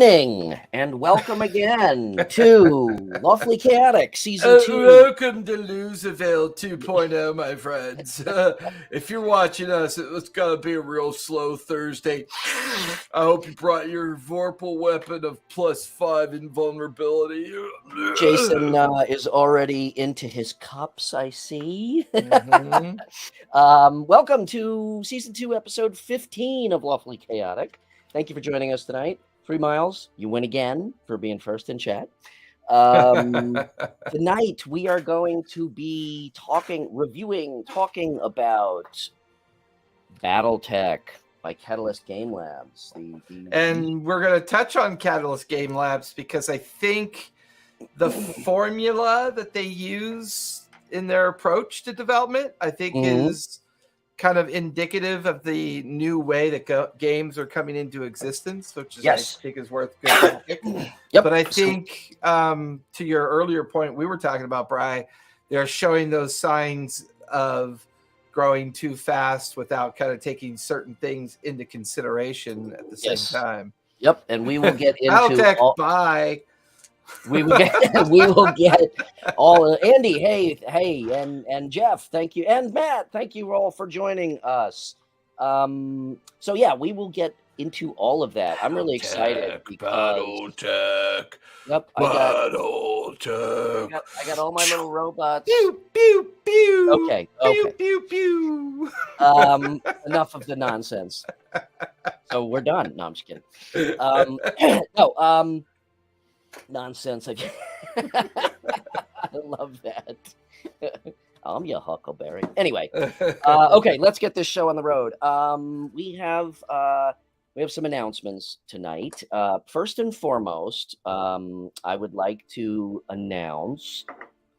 evening, and welcome again to Lawfully Chaotic Season 2. Welcome to Loserville 2.0, my friends. If you're watching us, it's going to be a real slow Thursday. I hope you brought your Vorpal weapon of +5 invulnerability. Jason is already into his cups, I see. Mhm. Welcome to Season 2, Episode 15 of Lawfully Chaotic. Thank you for joining us tonight. 3 miles, you win again for being first in chat. Tonight, we are going to be talking about Battletech by Catalyst Game Labs. And we're going to touch on Catalyst Game Labs because I think the formula that they use in their approach to development, I think, is kind of indicative of the new way that games are coming into existence, which is, Yes. I think, is worth good topic. Yep. But I think, to your earlier point we were talking about, Bri, they're showing those signs of growing too fast without kind of taking certain things into consideration at the same time. Yep, and we will get into Battletech, bye. We will get all Andy, hey, and Jeff, thank you, and Matt, thank you all for joining us. So yeah, we will get into all of that. I'm really excited because Battletech. Yep, Battletech. I got all my little robots. Pew pew pew. Okay. Pew pew pew. Enough of the nonsense. So we're done. No, I'm just kidding. Nonsense. I love that. I'm your huckleberry. Anyway, okay, let's get this show on the road. We have some announcements tonight. First and foremost, I would like to announce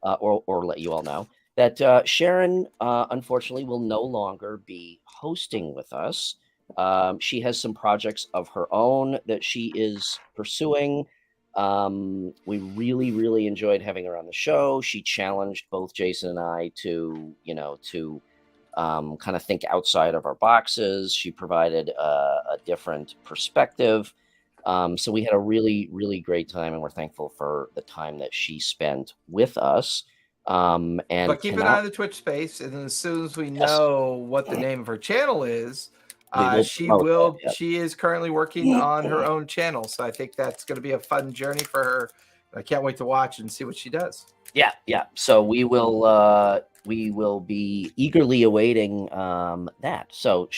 or let you all know that Sharon, unfortunately, will no longer be hosting with us. She has some projects of her own that she is pursuing. We really enjoyed having her on the show. She challenged both Jason and I to kind of think outside of our boxes. She provided a different perspective. So we had a really great time, and we're thankful for the time that she spent with us. But keep an eye on the Twitch space, and as soon as we know what the name of her channel is, she is currently working on her own channel, so I think that's going to be a fun journey for her. I can't wait to watch and see what she does. Yeah. So we will be eagerly awaiting that. So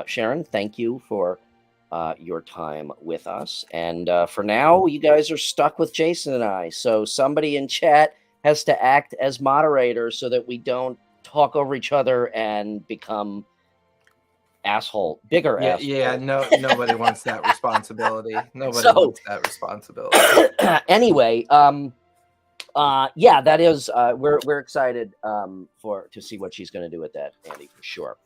Sharon, thank you for your time with us, and for now, you guys are stuck with Jason and I. So somebody in chat has to act as moderator so that we don't talk over each other and become bigger asshole. Yeah, nobody wants that responsibility. Nobody wants that responsibility. Anyway, yeah, that is we're excited to see what she's going to do with that, Andy, for sure.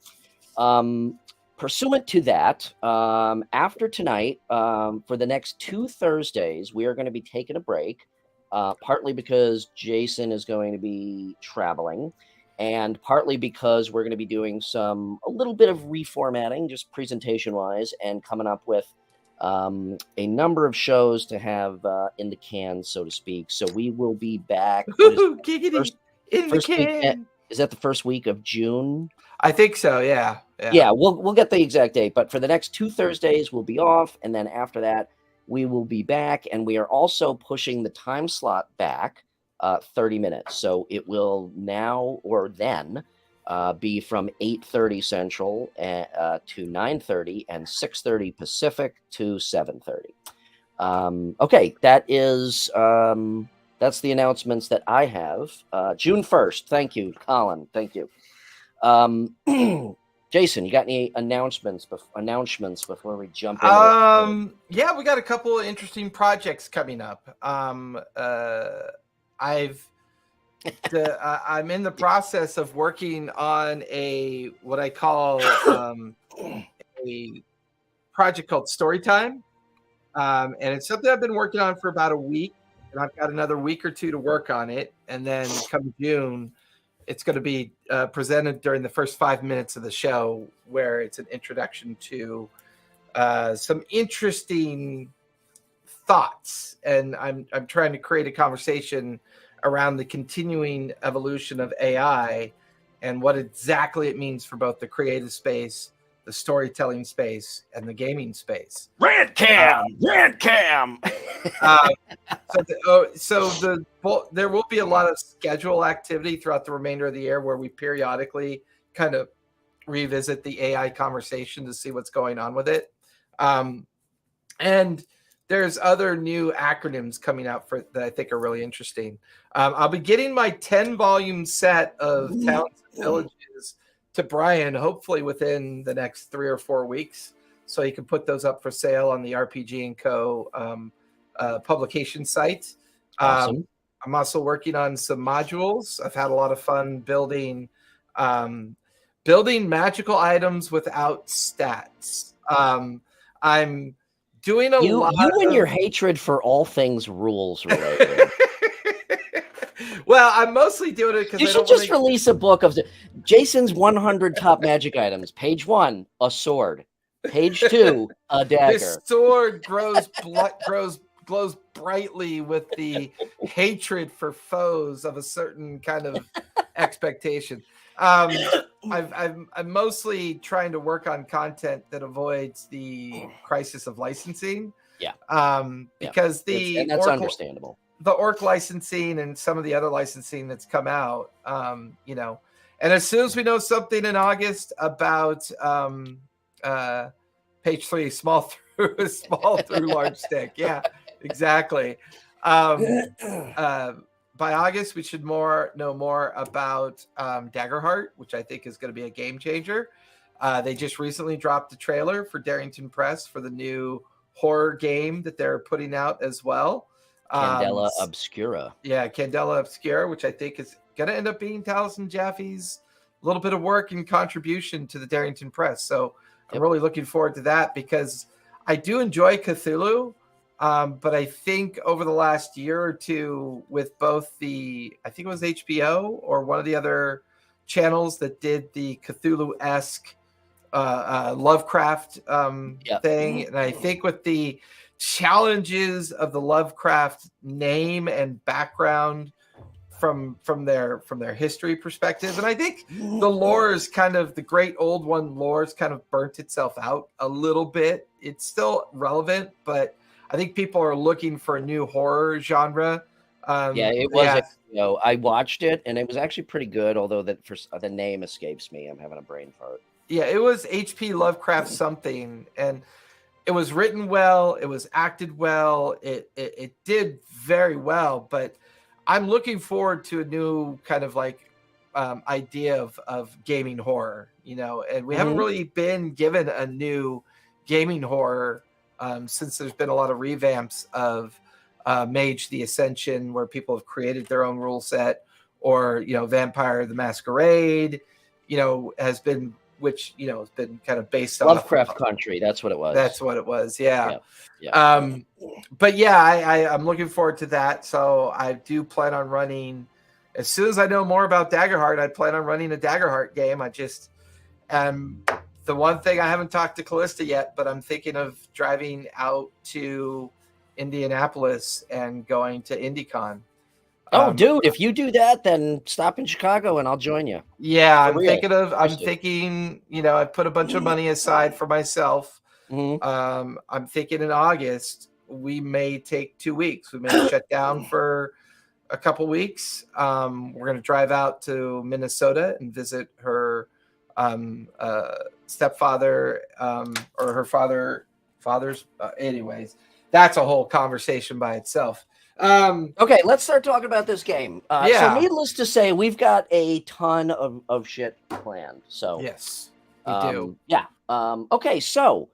Pursuant to that, after tonight, for the next 2 Thursdays, we are going to be taking a break, partly because Jason is going to be traveling, and partly because we're going to be doing a little bit of reformatting, just presentation-wise, and coming up with a number of shows to have in the can, so to speak. So we will be back. Giggity, in the can. Is that the first week of June? I think so, yeah. Yeah, we'll get the exact date, but for the next 2 Thursdays, we'll be off, and then after that, we will be back, and we are also pushing the time slot back 30 minutes. So it will now or then be from 8:30 Central to 9:30 and 6:30 Pacific to 7:30. Okay, that's the announcements that I have. June 1st. Thank you, Colin. Thank you. Jason, you got any announcements before we jump in? Yeah, we got a couple of interesting projects coming up. I'm in the process of working on what I call a project called Storytime, and it's something I've been working on for about a week, and I've got another week or two to work on it, and then come June, it's going to be presented during the first 5 minutes of the show, where it's an introduction to some interesting thoughts, and I'm trying to create a conversation around the continuing evolution of AI and what exactly it means for both the creative space, the storytelling space, and the gaming space. Rant cam. There will be a lot of schedule activity throughout the remainder of the year where we periodically kind of revisit the AI conversation to see what's going on with it. And there's other new acronyms coming out that I think are really interesting. I'll be getting my 10-volume set of towns and villages to Brian, hopefully within the next 3 or 4 weeks, so you can put those up for sale on the RPG&Co publication site. Awesome. I'm also working on some modules. I've had a lot of fun building magical items without stats. I'm doing a lot. You and your hatred for all things rules related. Well, I'm mostly doing it because you should just release a book of Jason's 100 top magic items. Page 1, a sword. Page 2, a dagger. This sword glows brightly with the hatred for foes of a certain kind of expectation. I'm mostly trying to work on content that avoids the crisis of licensing. Yeah. Because that's understandable. The orc licensing and some of the other licensing that's come out, and as soon as we know something in August about page 3, small through large stick. Yeah, exactly. By August, we should know more about Daggerheart, which I think is going to be a game changer. They just recently dropped the trailer for Darrington Press for the new horror game that they're putting out as well. Candela Obscura. Yeah, Candela Obscura, which I think is going to end up being Taliesin Jaffe's little bit of work and contribution to the Darrington Press. So I'm really looking forward to that because I do enjoy Cthulhu. But I think over the last year or two with both I think it was HBO or one of the other channels that did the Cthulhu-esque Lovecraft thing. And I think with the challenges of the Lovecraft name and background from their history perspective. And I think the lore is the great old one lore is kind of burnt itself out a little bit. It's still relevant, but I think people are looking for a new horror genre. It was. I watched it, and it was actually pretty good. Although the name escapes me, I'm having a brain fart. Yeah, it was H.P. Lovecraft something, and it was written well. It was acted well. It did very well. But I'm looking forward to a new kind of idea of gaming horror. And we haven't really been given a new gaming horror. Since there's been a lot of revamps of Mage the Ascension, where people have created their own rule set, or Vampire the Masquerade, has been has been kind of based on Lovecraft Country. That's what it was. That's what it was. Yeah. But I'm looking forward to that. So I do plan on running as soon as I know more about Daggerheart. I plan on running a Daggerheart game. I just the one thing I haven't talked to Callista yet, but I'm thinking of driving out to Indianapolis and going to IndieCon. Dude, if you do that, then stop in Chicago and I'll join you. Yeah, I'm thinking, I put a bunch of money aside for myself. Mm-hmm. I'm thinking in August, we may take 2 weeks. We may shut down for a couple weeks. We're going to drive out to Minnesota and visit her stepfather or her father's anyways, that's a whole conversation by itself. Okay, let's start talking about this game. So needless to say, we've got a ton of shit planned. So yes, we do. Yeah. Okay, so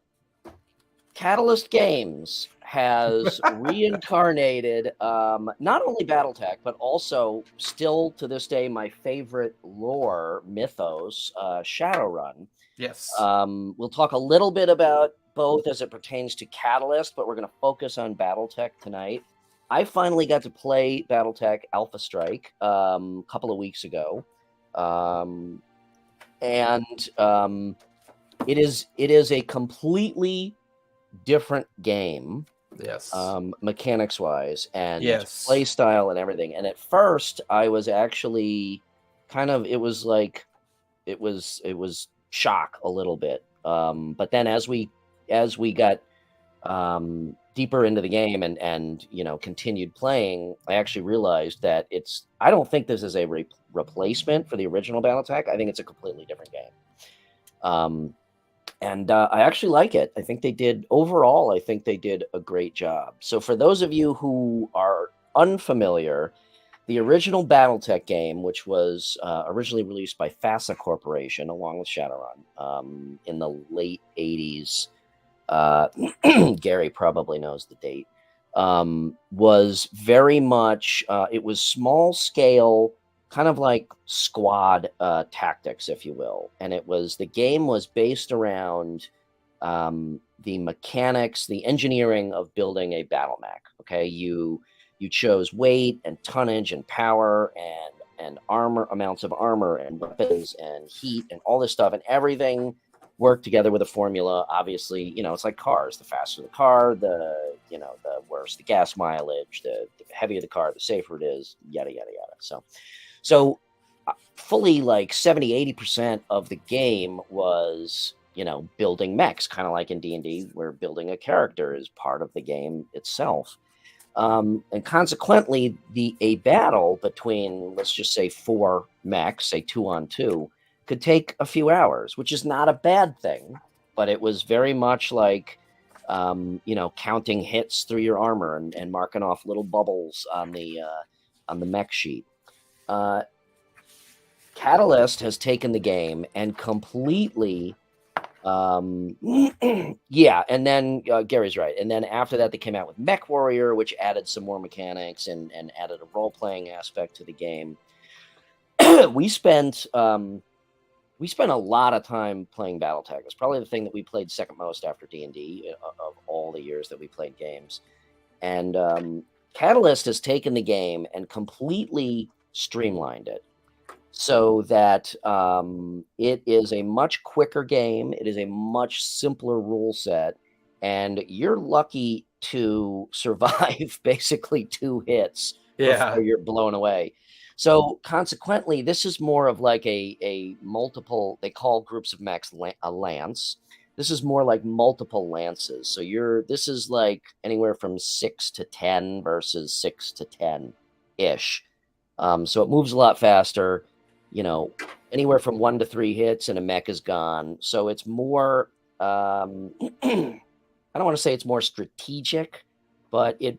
Catalyst Games has reincarnated not only Battletech, but also still to this day my favorite lore mythos, Shadowrun. Yes. We'll talk a little bit about both as it pertains to Catalyst, but we're going to focus on Battletech tonight. I finally got to play Battletech Alpha Strike a couple of weeks ago, and it is a completely different game Yes. Mechanics wise and Yes. play style and everything. And at first I was actually it was shock a little bit. But then as we got deeper into the game and continued playing, I actually realized that I don't think this is a replacement for the original Battletech. I think it's a completely different game. And I actually like it. I think they did a great job. So for those of you who are unfamiliar, the original Battletech game, which was originally released by FASA Corporation along with Shadowrun in the late 80s, Gary probably knows the date, was very much, it was small scale, kind of like squad tactics, if you will. And the game was based around the mechanics, the engineering of building a battle mech. Okay, you chose weight and tonnage and power and armor, amounts of armor and weapons and heat and all this stuff, and everything worked together with a formula. Obviously, it's like cars. The faster the car, the worse the gas mileage, the heavier the car, the safer it is, yada, yada, yada. So fully like 70-80% of the game was, building mechs, kind of like in D&D, where building a character is part of the game itself. And consequently, a battle between, let's just say, 4 mechs, say 2-on-2, could take a few hours, which is not a bad thing, but it was very much like, counting hits through your armor and marking off little bubbles on the mech sheet. Catalyst has taken the game and completely, yeah, and then Gary's right. And then after that, they came out with Mech Warrior, which added some more mechanics and added a role-playing aspect to the game. We spent a lot of time playing Battletech. It's probably the thing that we played second most after D&D of all the years that we played games. And Catalyst has taken the game and completely streamlined it so that it is a much quicker game. It is a much simpler rule set, and you're lucky to survive basically 2 hits before you're blown away. So consequently, this is more of like a multiple, they call groups of mechs a lance. This is more like multiple lances. So this is like anywhere from 6 to 10 versus 6 to 10-ish. So it moves a lot faster, anywhere from 1 to 3 hits and a mech is gone. So it's more, I don't want to say it's more strategic, but it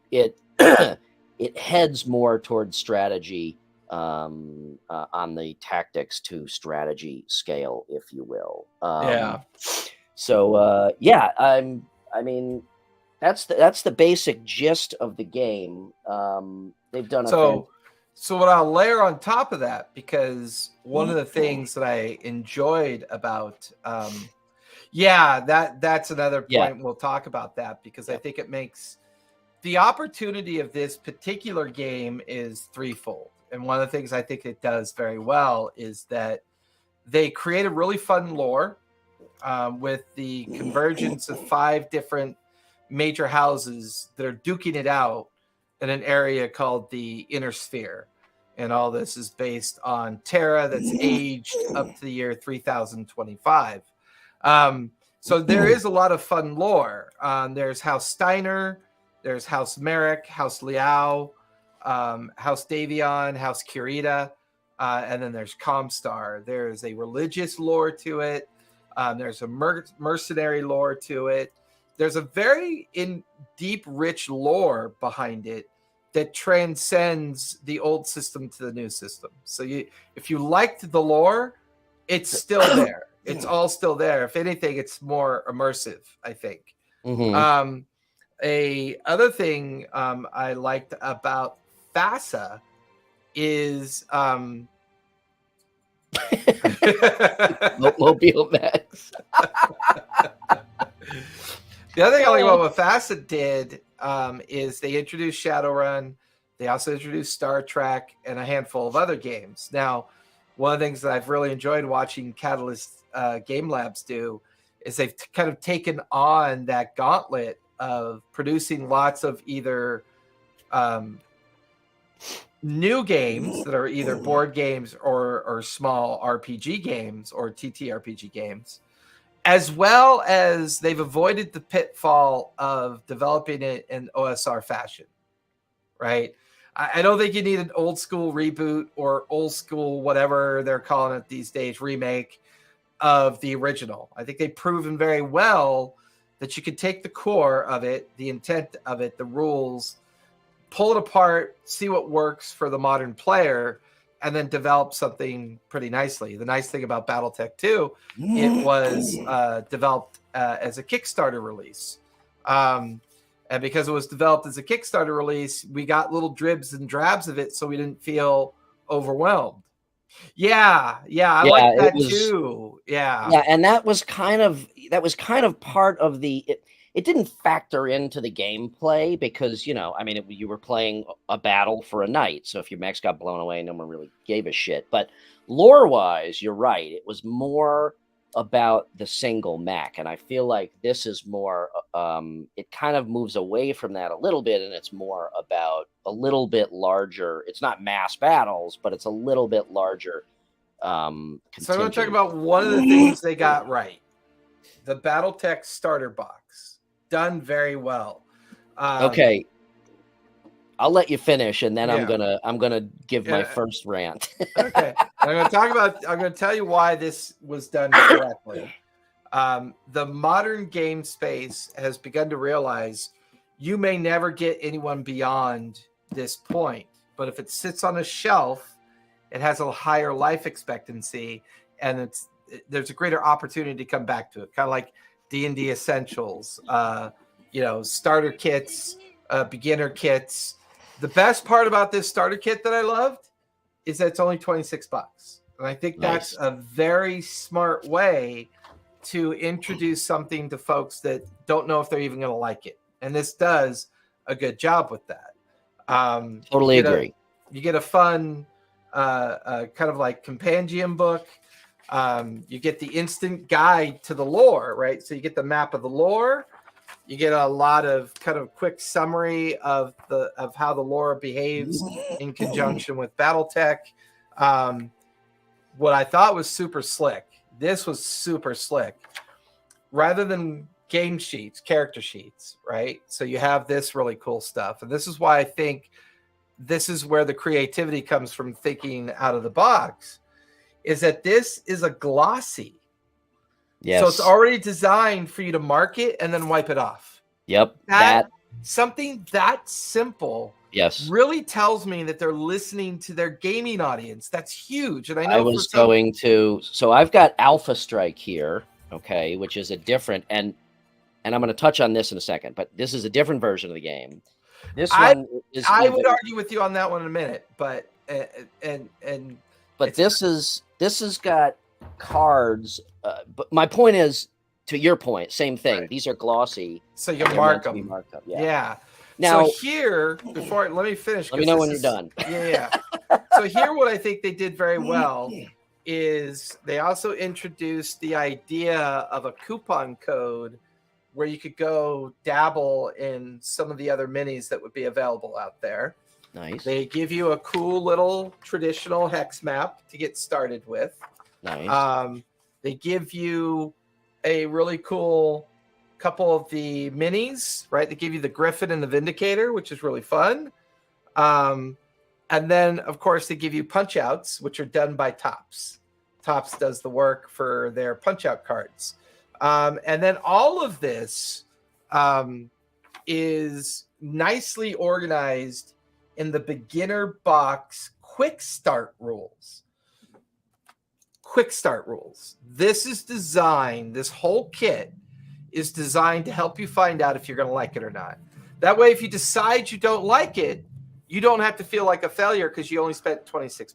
it heads more towards strategy on the tactics to strategy scale, if you will. So I mean, that's the basic gist of the game. They've done So what I'll layer on top of that, because one of the things that I enjoyed about, that's another point. Yeah. We'll talk about that because I think it makes the opportunity of this particular game is threefold. And one of the things I think it does very well is that they create a really fun lore with the convergence of 5 different major houses that are duking it out in an area called the Inner Sphere. And all this is based on Terra that's aged up to the year 3025. So there is a lot of fun lore. There's House Steiner, there's House Merrick, House Liao, House Davion, House Kirita, and then there's Comstar. There's a religious lore to it. There's a mercenary lore to it. There's a very deep, rich lore behind it that transcends the old system to the new system. So if you liked the lore, it's still there. It's all still there. If anything, it's more immersive, I think. Mm-hmm. A other thing I liked about FASA is Mobile Max. The other thing I like about what FASA did is they introduced Shadowrun. They also introduced Star Trek and a handful of other games. Now, one of the things that I've really enjoyed watching Catalyst Game Labs do is they've kind of taken on that gauntlet of producing lots of either new games that are either board games or small RPG games or TTRPG games, as well as they've avoided the pitfall of developing it in OSR fashion, right? I don't think you need an old school reboot or old school, whatever they're calling it these days, remake of the original. I think they've proven very well that you can take the core of it, the intent of it, the rules, pull it apart, see what works for the modern player, and then develop something pretty nicely. The nice thing about Battletech 2, it was developed as a Kickstarter release. And because it was developed as a Kickstarter release, we got little dribs and drabs of it, so we didn't feel overwhelmed. I like that too. Yeah, and that was kind of part of the. It didn't factor into the gameplay because you were playing a battle for a night, so if your mechs got blown away, no one really gave a shit. But lore-wise, you're right. It was more about the single mech, and I feel like this is more. It kind of moves away from that a little bit, and it's more about a little bit larger. It's not mass battles, but it's a little bit larger. So I'm going to talk about one of the things they got right: the Battletech starter box, done very well. Okay, I'll let you finish, and then I'm gonna give my first rant. Okay, I'm going to tell you why this was done correctly. The modern game space has begun to realize you may never get anyone beyond this point, but if it sits on a shelf, it has a higher life expectancy, and there's a greater opportunity to come back to it. Kind of like D&D Essentials, starter kits, beginner kits. The best part about this starter kit that I loved is that it's only $26. And I think that's a very smart way to introduce something to folks that don't know if they're even going to like it. And this does a good job with that. Totally agree. You get a fun kind of like compendium book. You get the instant guide to the lore, right? So you get the map of the lore. You get a lot of kind of quick summary of how the lore behaves in conjunction with Battletech. What I thought was super slick. This was super slick. Rather than game sheets, character sheets, right? So you have this really cool stuff. And this is why I think this is where the creativity comes from, thinking out of the box, is that this is a glossy. Yes. So it's already designed for you to mark it and then wipe it off. Yep. Something that simple really tells me that they're listening to their gaming audience. That's huge. And I know so I've got Alpha Strike here, okay, which is a different, and I'm going to touch on this in a second, but this is a different version of the game. I would argue with you on that one in a minute, but this has got cards. But my point is, to your point, same thing. Right. These are glossy, so you mark them. Yeah. Now so here, let me finish. Let me know when you're done. Yeah. So here, what I think they did very well is they also introduced the idea of a coupon code where you could go dabble in some of the other minis that would be available out there. Nice. They give you a cool little traditional hex map to get started with. Nice. They give you a really cool couple of the minis, right? They give you the Griffin and the Vindicator, which is really fun. And then, of course, they give you punch outs, which are done by Tops. Tops does the work for their punch out cards. And then all of this is nicely organized in the beginner box quick start rules. Quick start rules. This whole kit is designed to help you find out if you're going to like it or not. That way, if you decide you don't like it, you don't have to feel like a failure because you only spent $26.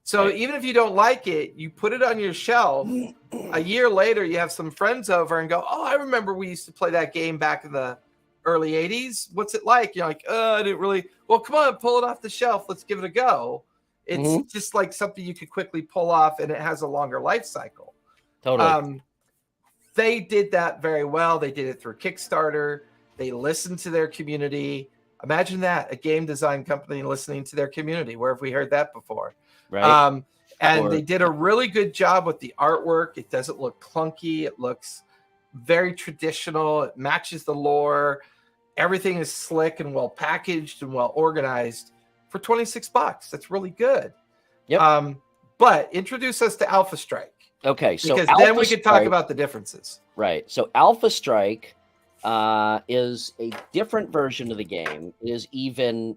So even if you don't like it, you put it on your shelf. A year later, you have some friends over and go, "Oh, I remember we used to play that game back in the early 80s. What's it like?" You're like, I didn't really. Well, come on, pull it off the shelf. Let's give it a go. It's just like something you could quickly pull off, and it has a longer life cycle. Totally. they did that very well. They did it through Kickstarter. They listened to their community. Imagine that, a game design company listening to their community. Where have we heard that before? Right. And they did a really good job with the artwork. It doesn't look clunky. It looks very traditional. It matches the lore. Everything is slick and well packaged and well organized for $26. That's really good. Yep. But introduce us to Alpha Strike. Okay, so because Alpha then we could talk Strike, about the differences. Right. So Alpha Strike is a different version of the game. It is even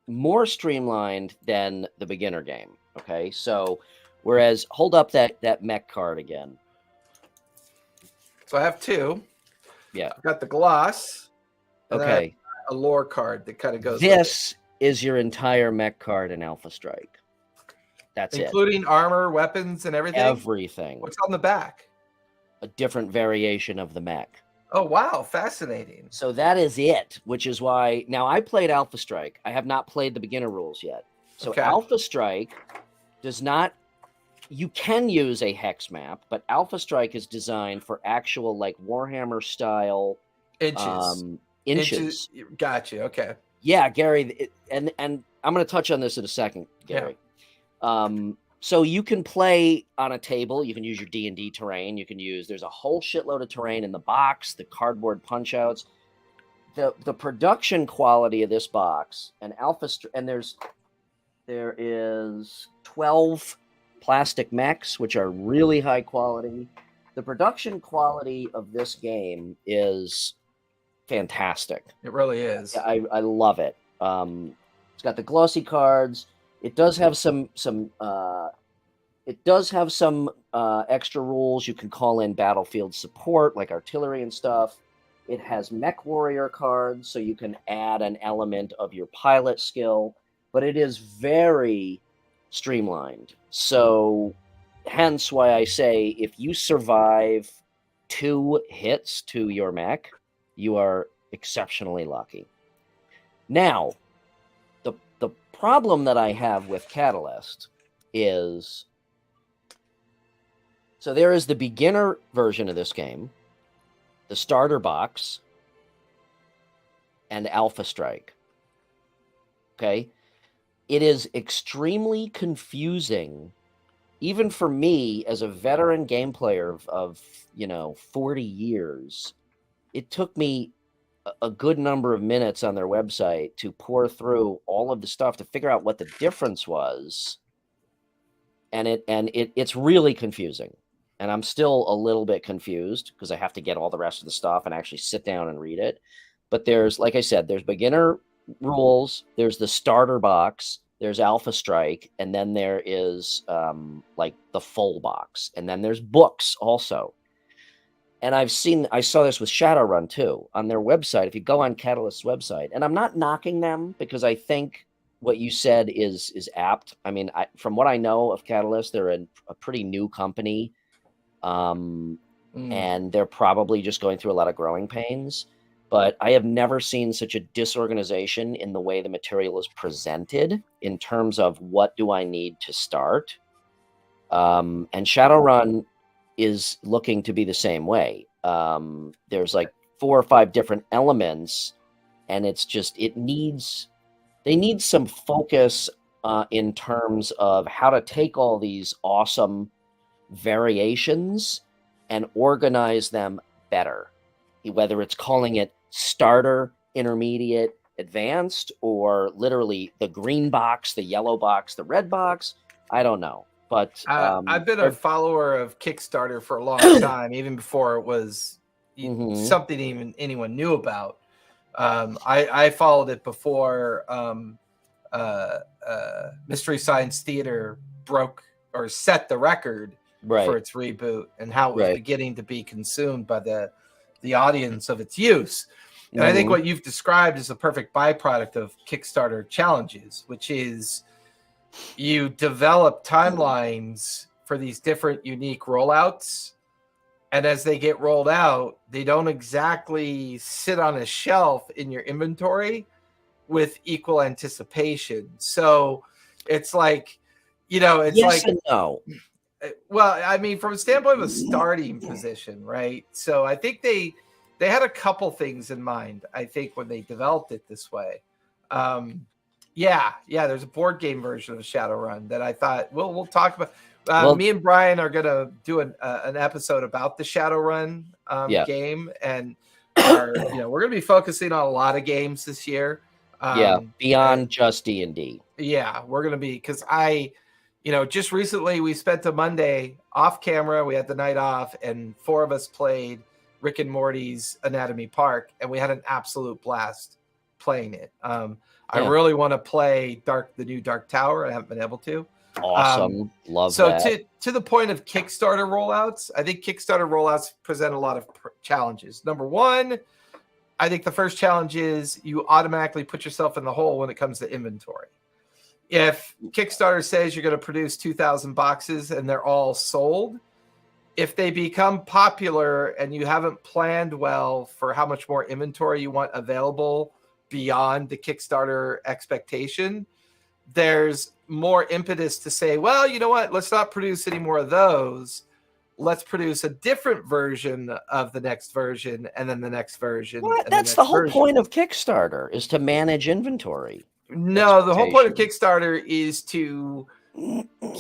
more streamlined than the beginner game. Okay, so whereas hold up that mech card again. So I have two. Yeah. I've got the gloss. And Okay. a lore card that kind of goes. This is your entire mech card in Alpha Strike. That's including armor, weapons, and everything. Everything. What's on the back? A different variation of the mech. Oh wow, fascinating. So that is it, which is why now I played Alpha Strike. I have not played the beginner rules yet. So Alpha Strike does not. You can use a hex map, but Alpha Strike is designed for actual like Warhammer style inches. Gotcha. Okay. Yeah, Gary, and I'm going to touch on this in a second, Gary. Yeah. So you can play on a table. You can use your D&D terrain. You can use. There's a whole shitload of terrain in the box. The cardboard punch-outs. The production quality of this box and there is 12 plastic mechs, which are really high quality. The production quality of this game is fantastic. It really is. I love it. It's got the glossy cards. It does have some extra rules. You can call in battlefield support like artillery and stuff. It has mech warrior cards, so you can add an element of your pilot skill, but it is very streamlined. So hence why I say if you survive 2 hits to your mech, you are exceptionally lucky. Now, the problem that I have with Catalyst is, so there is the beginner version of this game, the starter box, and Alpha Strike. Okay? It is extremely confusing, even for me as a veteran game player of 40 years. It took me a good number of minutes on their website to pour through all of the stuff to figure out what the difference was. And it's really confusing. And I'm still a little bit confused because I have to get all the rest of the stuff and actually sit down and read it. But there's, like I said, there's beginner rules, there's the starter box, there's Alpha Strike, and then there is like the full box. And then there's books also. And I saw this with Shadowrun too on their website. If you go on Catalyst's website, and I'm not knocking them because I think what you said is apt. I mean, from what I know of Catalyst, they're a pretty new company, and they're probably just going through a lot of growing pains. But I have never seen such a disorganization in the way the material is presented in terms of what do I need to start. And Shadowrun is looking to be the same way. There's like 4 or 5 different elements, and it's just they need some focus in terms of how to take all these awesome variations and organize them better, whether it's calling it starter, intermediate, advanced, or literally the green box, the yellow box, the red box. I don't know. But I've been a follower of Kickstarter for a long time, even before it was something even anyone knew about. I followed it before Mystery Science Theater broke or set the record for its reboot and how it was beginning to be consumed by the audience of its use. And I think what you've described is a perfect byproduct of Kickstarter challenges, which is you develop timelines for these different unique rollouts. And as they get rolled out, they don't exactly sit on a shelf in your inventory with equal anticipation. So it's like, yes and no. Well, I mean, from a standpoint of a starting position, right? So I think they had a couple things in mind. I think when they developed it this way, yeah, there's a board game version of Shadowrun that I thought we'll talk about. Me and Brian are gonna do an episode about the Shadowrun game, and we're gonna be focusing on a lot of games this year. Beyond just D&D. Yeah, we're gonna be because just recently we spent a Monday off camera. We had the night off, and 4 of us played Rick and Morty's Anatomy Park, and we had an absolute blast playing it. I really want to play the new Dark Tower. I haven't been able to. Awesome. Love that. So to the point of Kickstarter rollouts, I think Kickstarter rollouts present a lot of challenges. Number one, I think the first challenge is you automatically put yourself in the hole when it comes to inventory. If Kickstarter says you're going to produce 2,000 boxes and they're all sold, if they become popular and you haven't planned well for how much more inventory you want available beyond the Kickstarter expectation, there's more impetus to say, well, you know what, let's not produce any more of those. Let's produce a different version of the next version, and then the next version. That's the whole point of Kickstarter, is to manage inventory. No, the whole point of Kickstarter is to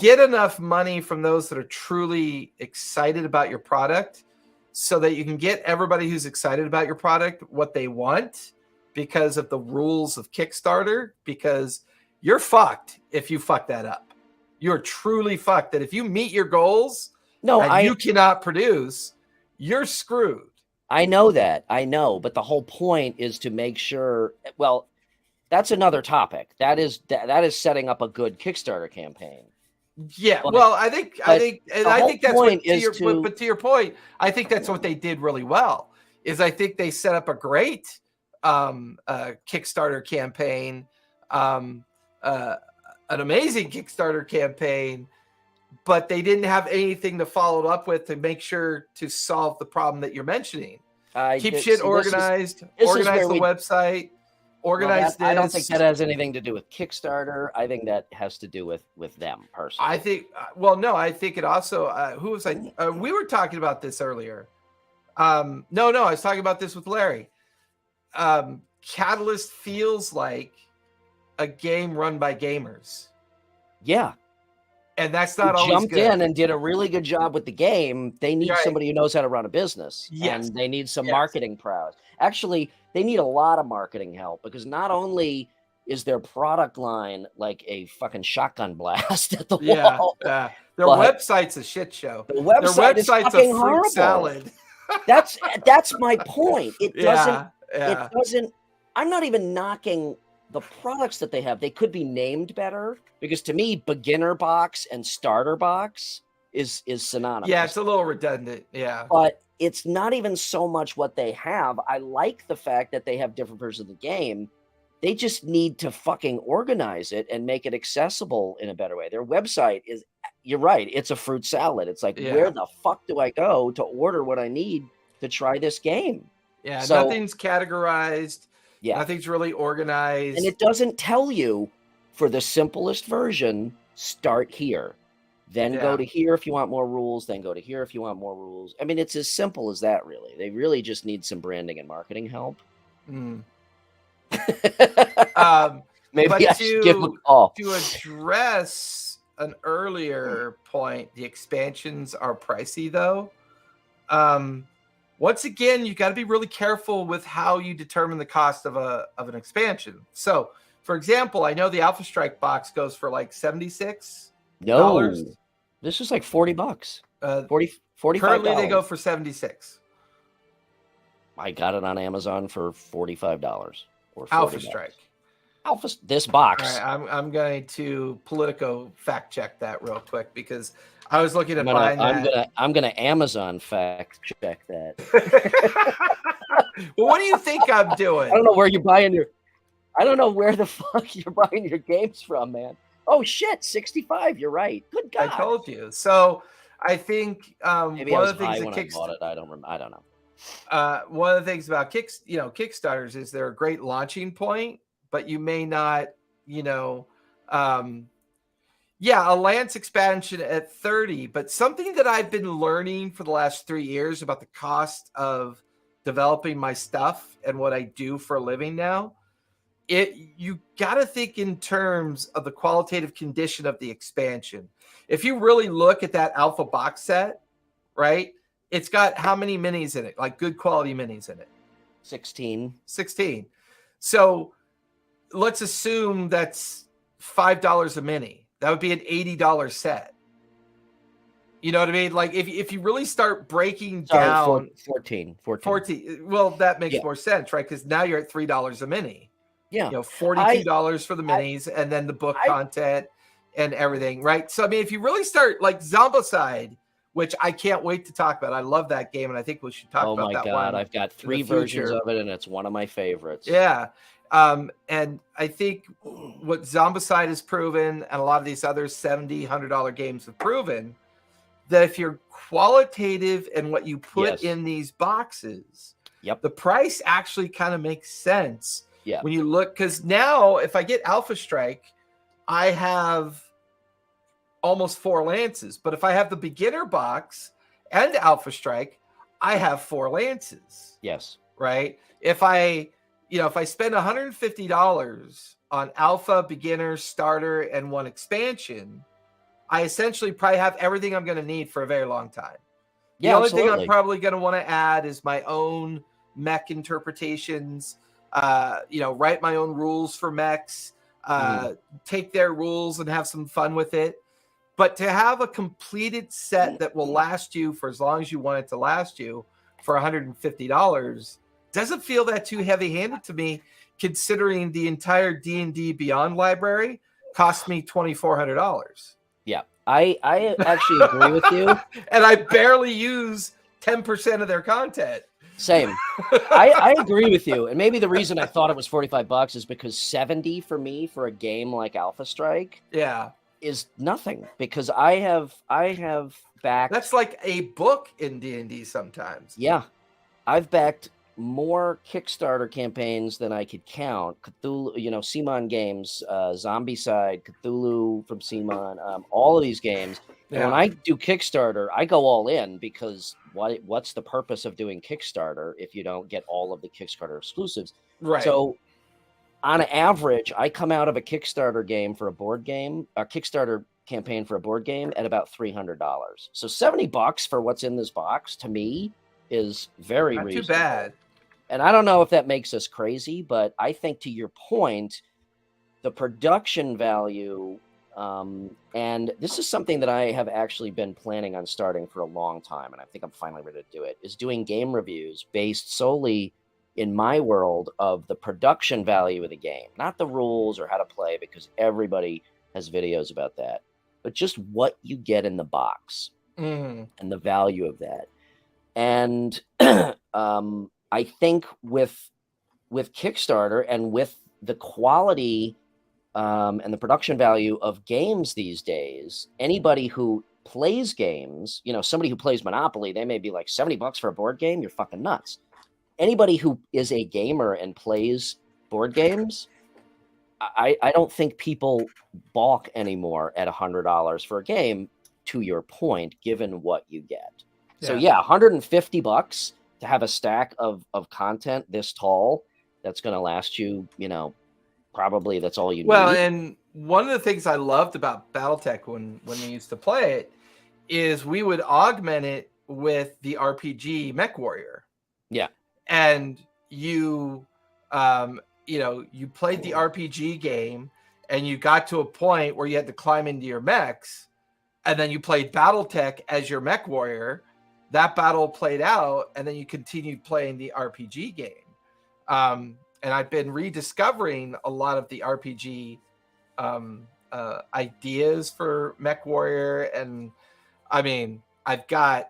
get enough money from those that are truly excited about your product so that you can get everybody who's excited about your product what they want because of the rules of Kickstarter, because you're fucked if you fuck that up. You're truly fucked. That if you meet your goals you cannot produce, you're screwed. I know that. I know. But the whole point is to make sure, well, that's another topic. That is setting up a good Kickstarter campaign. Yeah, well, I think that's what, to your point, I think that's what they did really well. Is I think they set up a great Kickstarter campaign, an amazing Kickstarter campaign, but they didn't have anything to follow it up with to make sure to solve the problem that you're mentioning. Keep shit organized, organize the website. Organize this. I don't think that has anything to do with Kickstarter. I think that has to do with them personally. I think, I think it also, who was I? We were talking about this earlier. No, I was talking about this with Larry. Catalyst feels like a game run by gamers. Yeah. And that's not always jumped good. in and did a really good job with the game. They need somebody who knows how to run a business. Yes. And they need some marketing prowess. Actually, they need a lot of marketing help, because not only is their product line like a fucking shotgun blast at the wall. Their website's a shit show. Their website's a fruit horrible. salad. That's my point. It doesn't. I'm not even knocking the products that they have. They could be named better, because to me, beginner box and starter box is synonymous. Yeah, it's a little redundant. Yeah. But it's not even so much what they have. I like the fact that they have different versions of the game. They just need to fucking organize it and make it accessible in a better way. Their website is, you're right, it's a fruit salad. It's like, where the fuck do I go to order what I need to try this game? Yeah, so, nothing's categorized. Yeah. Nothing's really organized. And it doesn't tell you, for the simplest version, start here. Then go to here if you want more rules. Then go to here if you want more rules. I mean, it's as simple as that, really. They really just need some branding and marketing help. Maybe I should give them a call. To address an earlier point, the expansions are pricey, though. Once again, you got to be really careful with how you determine the cost of an expansion. So, for example, I know the Alpha Strike box goes for like $76. No, this is like $40. $45. Currently, they go for $76. I got it on Amazon for $45 or $40. Alpha Strike. This box. All right, I'm going to Politico fact check that real quick, because I was looking at buying that. I'm gonna Amazon fact check that. Well, what do you think I'm doing? I don't know where you're buying I don't know where the fuck you're buying your games from, man. Oh shit, 65. You're right. Good God. I told you. So I think maybe one I was of the things high when that I bought it. I don't remember. I don't know. One of the things about Kickstarters is they're a great launching point, but you may not, Yeah, a Lance expansion at 30, but something that I've been learning for the last 3 years about the cost of developing my stuff and what I do for a living now, you got to think in terms of the qualitative condition of the expansion. If you really look at that alpha box set, right? It's got how many minis in it? Like good quality minis in it? 16. 16. So let's assume that's $5 a mini. That would be an $80 set. You know what I mean? Like if you really start breaking down 14. Well, that makes Yeah. more sense, right? Because now you're at $3 a mini. Yeah. You know, $42 for the minis and then the book content and everything, right? So I mean, if you really start like Zombicide, which I can't wait to talk about. I love that game, and I think we should talk about that one. Oh my God, I've got 3 versions of it, and it's one of my favorites. Yeah. And I think what Zombicide has proven, and a lot of these other $70, $100 games have proven, that if you're qualitative in what you put in these boxes, the price actually kind of makes sense. Yeah. When you look, because now if I get Alpha Strike, I have almost 4 lances. But if I have the beginner box and Alpha Strike, I have 4 lances. Yes. Right. If I spend $150 on Alpha, beginner, starter, and 1 expansion, I essentially probably have everything I'm going to need for a very long time. Yeah, the only absolutely. thing I'm probably going to want to add is my own mech interpretations, write my own rules for mechs, take their rules and have some fun with it. But to have a completed set that will last you for as long as you want it to last you for $150 doesn't feel that too heavy-handed to me, considering the entire D&D Beyond library cost me $2,400. Yeah, I actually agree with you. And I barely use 10% of their content. Same. I agree with you. And maybe the reason I thought it was $45 is because 70 for me for a game like Alpha Strike is nothing, because I have backed. That's like a book in D&D sometimes. Yeah. I've backed more Kickstarter campaigns than I could count. Cthulhu, CMON games, Zombicide, Cthulhu from CMON, all of these games. And when I do Kickstarter, I go all in, because what's the purpose of doing Kickstarter if you don't get all of the Kickstarter exclusives? Right. So on average, I come out of a Kickstarter game for a board game, a Kickstarter campaign for a board game, at about $300. So $70 for what's in this box, to me, is very reasonable. Not too bad. And I don't know if that makes us crazy, but I think, to your point, the production value, and this is something that I have actually been planning on starting for a long time, and I think I'm finally ready to do it, is doing game reviews based solely, in my world, of the production value of the game, not the rules or how to play, because everybody has videos about that, but just what you get in the box and the value of that. And I think with Kickstarter and with the quality and the production value of games these days, anybody who plays games, somebody who plays Monopoly, they may be like, $70 for a board game? You're fucking nuts. Anybody who is a gamer and plays board games, I don't think people balk anymore at $100 for a game, to your point, given what you get. So yeah, $150 to have a stack of content this tall, that's going to last you, probably that's all you need. Well, and one of the things I loved about Battletech when we used to play it is we would augment it with the RPG Mech Warrior. Yeah. And you played the RPG game and you got to a point where you had to climb into your mechs, and then you played Battletech as your Mech Warrior. That battle played out, and then you continued playing the RPG game. And I've been rediscovering a lot of the RPG ideas for Mech Warrior. And I mean, I've got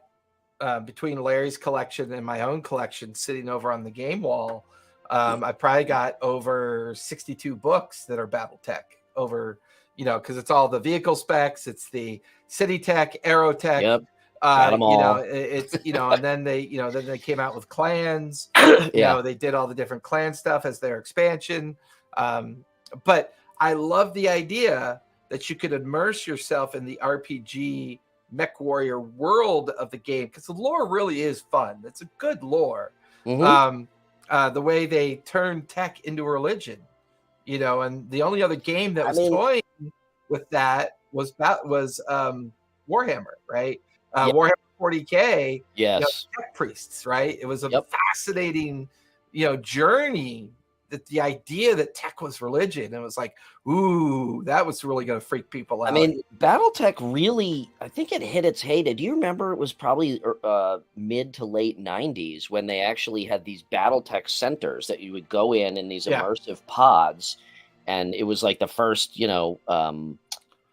between Larry's collection and my own collection sitting over on the game wall, I probably got over 62 books that are Battletech over, because it's all the vehicle specs, it's the city tech, aero tech. Yep. Got them all. It's and then they came out with clans. They did all the different clan stuff as their expansion. But I love the idea that you could immerse yourself in the RPG Mech Warrior world of the game, because the lore really is fun. It's a good lore. Mhm. The way they turned tech into a religion, and the only other game that I was mean, toying with that was Warhammer, right? yeah, Warhammer 40K, yes. tech priests, right? It was a Yep. fascinating, journey, that the idea that tech was religion, and it was like, ooh, that was really going to freak people I out. mean, Battletech really, I think it hit its heyday. Do you remember it was probably mid to late 90s when they actually had these Battletech centers that you would go in these Yeah. immersive pods, and it was like the first,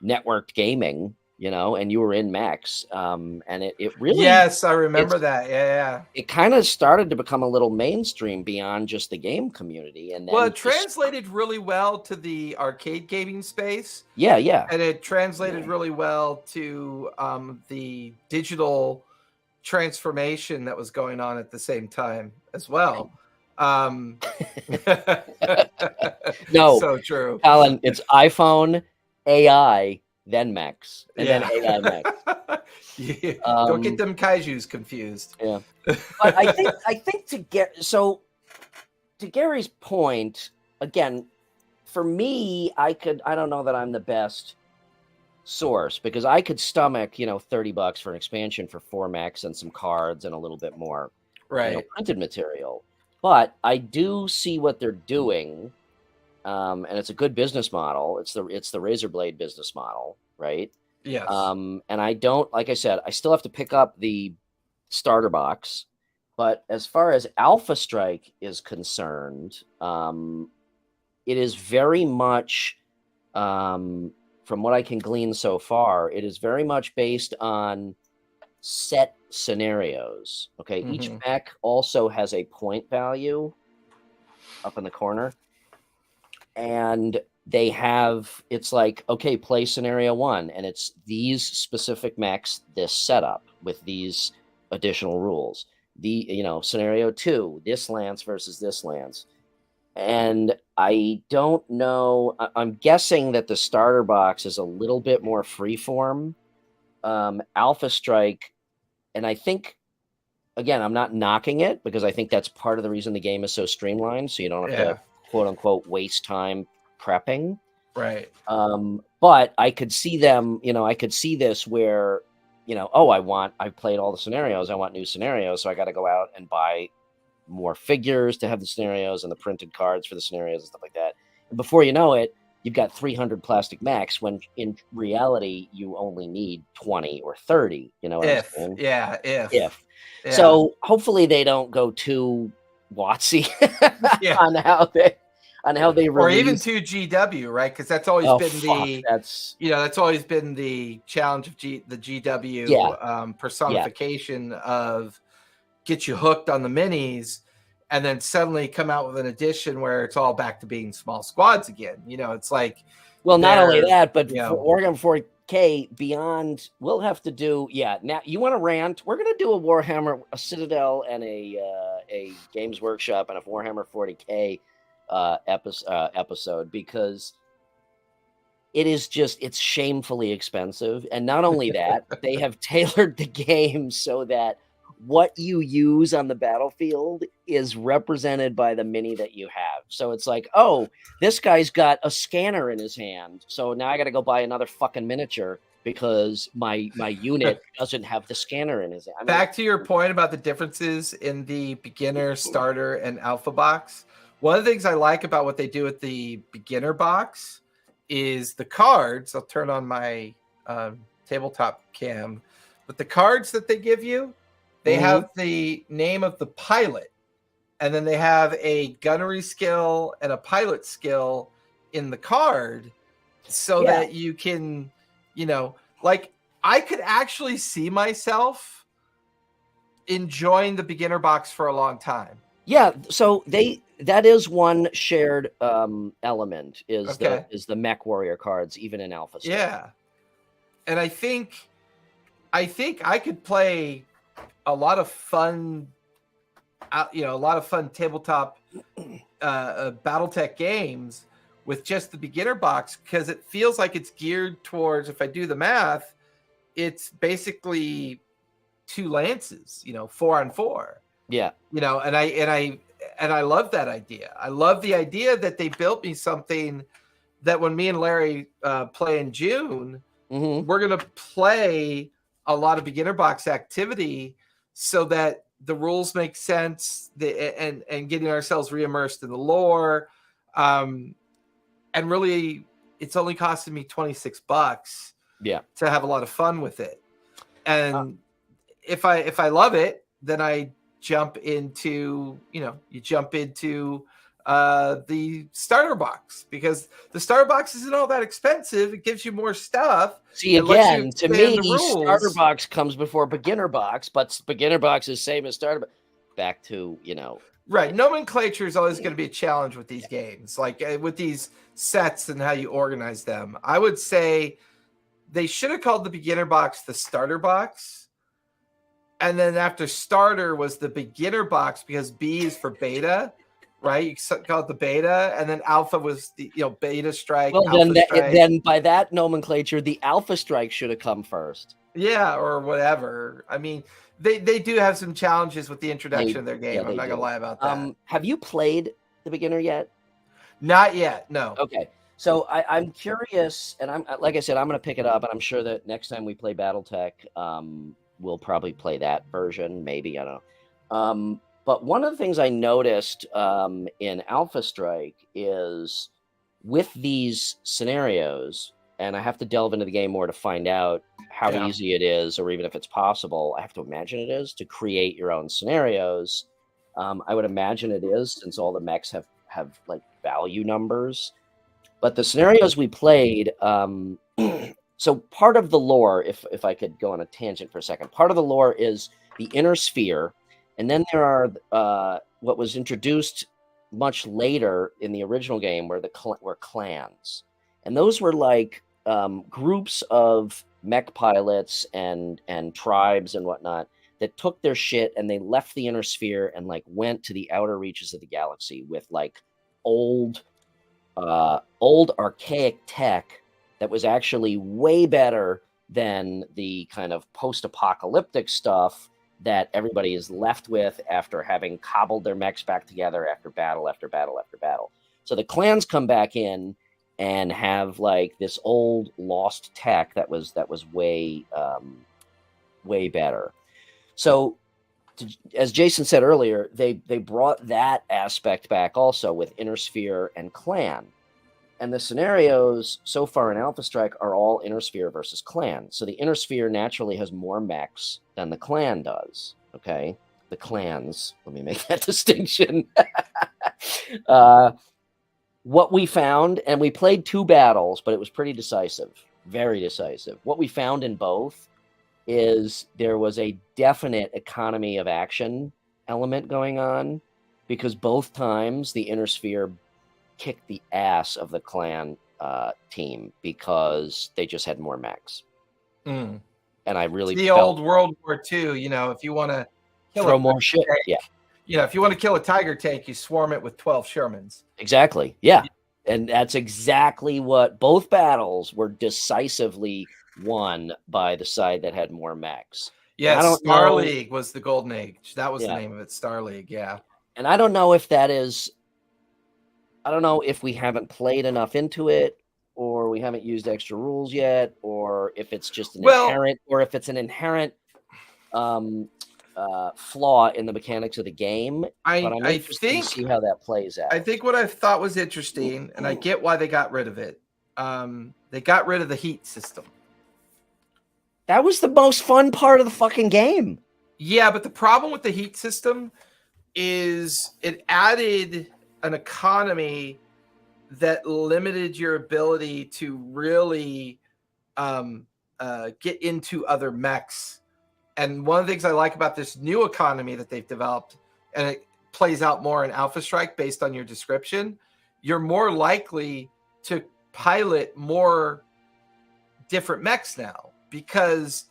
networked gaming, and you were in mechs, and it really Yes, I remember it's that. Yeah. it kind of started to become a little mainstream beyond just the game community, and Well, then it just translated really well to the arcade gaming space, yeah, yeah. and it translated really well to the digital transformation that was going on at the same time as well. Um, No, so true. Alan, it's iPhone, AI, then mechs, and then Yeah. AI mechs. Yeah. Don't get Um, them kaijus confused. yeah, but I think to Gary's point again, for me, I don't know that I'm the best source because I could stomach $30 for an expansion for 4 mechs and some cards and a little bit more Right. printed material, but I do see what they're doing. And it's a good business model. It's the razor blade business model, right? Yes. And I don't, like I said, I still have to pick up the starter box. But as far as Alpha Strike is concerned, it is very much, from what I can glean so far, it is very much based on set scenarios. Okay, each Hmm. mech also has a point value up in the corner, and it's like, okay, play scenario 1, and it's these specific mechs, this setup with these additional rules. Scenario 2, this lance versus this lance. And I don't know, I'm guessing that the starter box is a little bit more freeform. Alpha Strike, and I think, again, I'm not knocking it because I think that's part of the reason the game is so streamlined, so you don't have to Yeah. quote unquote waste time prepping. Right. But I could see them, I could see this where, oh, I've played all the scenarios. I want new scenarios. So I got to go out and buy more figures to have the scenarios and the printed cards for the scenarios and stuff like that. And before you know it, you've got 300 plastic mechs when in reality, you only need 20 or 30. You know what I'm saying? If. Yeah. So hopefully they don't go too watsy Yeah. on how they Or even release. to GW, right? Because that's always Oh been fuck, that's always been the challenge of the GW yeah. personification of get you hooked on the minis, and then suddenly come out with an edition where it's all back to being small squads again. It's like, Well, not only that, but you know, for Warhammer 40K beyond, we'll have to do. Yeah, now you want to rant? We're gonna do a Warhammer, a Citadel, and a Games Workshop and a Warhammer 40K episode because it's shamefully expensive, and not only that, they have tailored the game so that what you use on the battlefield is represented by the mini that you have. So it's like, oh, this guy's got a scanner in his hand, so now I got to go buy another fucking miniature because my unit doesn't have the scanner in his hand. I mean, back to your point about the differences in the beginner, starter, and alpha box. One of the things I like about what they do with the beginner box is the cards. I'll turn on my tabletop cam, but the cards that they give you, they have the name of the pilot, and then they have a gunnery skill and a pilot skill in the card, so that you can, like, I could actually see myself enjoying the beginner box for a long time. Yeah, so that is one shared element is the Mech Warrior cards, even in Alpha stuff. Yeah, and I think I could play a lot of fun, tabletop Battletech games with just the beginner box, because it feels like it's geared towards, if I do the math, it's basically 2 lances, 4-on-4. Yeah. And I love that idea. I love the idea that they built me something that when me and Larry play in June, we're going to play a lot of beginner box activity so that the rules make sense, and getting ourselves re-immersed in the lore. And really, it's only costing me $26 to have a lot of fun with it. And if I love it, then I jump into, the starter box, because the starter box isn't all that expensive. It gives you more stuff. See, again, to me, starter box comes before beginner box, but beginner box is same as starter. Back to, right. Nomenclature is always going to be a challenge with these games, like with these sets and how you organize them. I would say they should have called the beginner box the starter box. And then after starter was the beginner box, because B is for beta, right? You call it the beta, and then alpha was the beta strike. Well, then by that nomenclature, the alpha strike should have come first. Yeah, or whatever. I mean, they do have some challenges with the introduction of their game. I'm not gonna lie about that. Have you played the beginner yet? Not yet. No. Okay. So I'm curious, and I'm like I said, I'm going to pick it up, and I'm sure that next time we play Battletech, we'll probably play that version. Maybe, I don't know. But one of the things I noticed in Alpha Strike is with these scenarios, and I have to delve into the game more to find out how easy it is, or even if it's possible. I have to imagine it is to create your own scenarios. I would imagine it is, since all the mechs have like value numbers. But the scenarios we played, so part of the lore, if I could go on a tangent for a second, part of the lore is the inner sphere. And then there are what was introduced much later in the original game were clans. And those were like groups of mech pilots and tribes and whatnot that took their shit and they left the inner sphere and like went to the outer reaches of the galaxy with like old archaic tech that was actually way better than the kind of post-apocalyptic stuff that everybody is left with after having cobbled their mechs back together after battle after battle after battle. So the clans come back in and have like this old lost tech that was way better. So as Jason said earlier, they brought that aspect back also with Inner Sphere and Clan. And the scenarios so far in Alpha Strike are all Inner Sphere versus Clan. So the Inner Sphere naturally has more mechs than the Clan does. Okay? The clans, let me make that distinction. What we found, and we played 2 battles, but it was pretty decisive, very decisive. What we found in both is there was a definite economy of action element going on, because both times the Inner Sphere kicked the ass of the Clan team because they just had more mechs. And I really the old World War II, if you want to throw more shit, if you want to kill a Tiger tank, you swarm it with 12 Shermans. Exactly. Yeah. And that's exactly what both battles were decisively won by the side that had more mechs. Yeah, Star League was the golden age. That was the name of it, Star League, yeah. And I don't know if that is, I don't know if we haven't played enough into it, or we haven't used extra rules yet, or if it's just an inherent, or if it's an inherent flaw in the mechanics of the game. I think to see how that plays out. I think what I thought was interesting, and I get why they got rid of it. They got rid of the heat system. That was the most fun part of the fucking game. Yeah, but the problem with the heat system is it added an economy that limited your ability to really get into other mechs. And one of the things I like about this new economy that they've developed, and it plays out more in Alpha Strike based on your description, you're more likely to pilot more different mechs now, because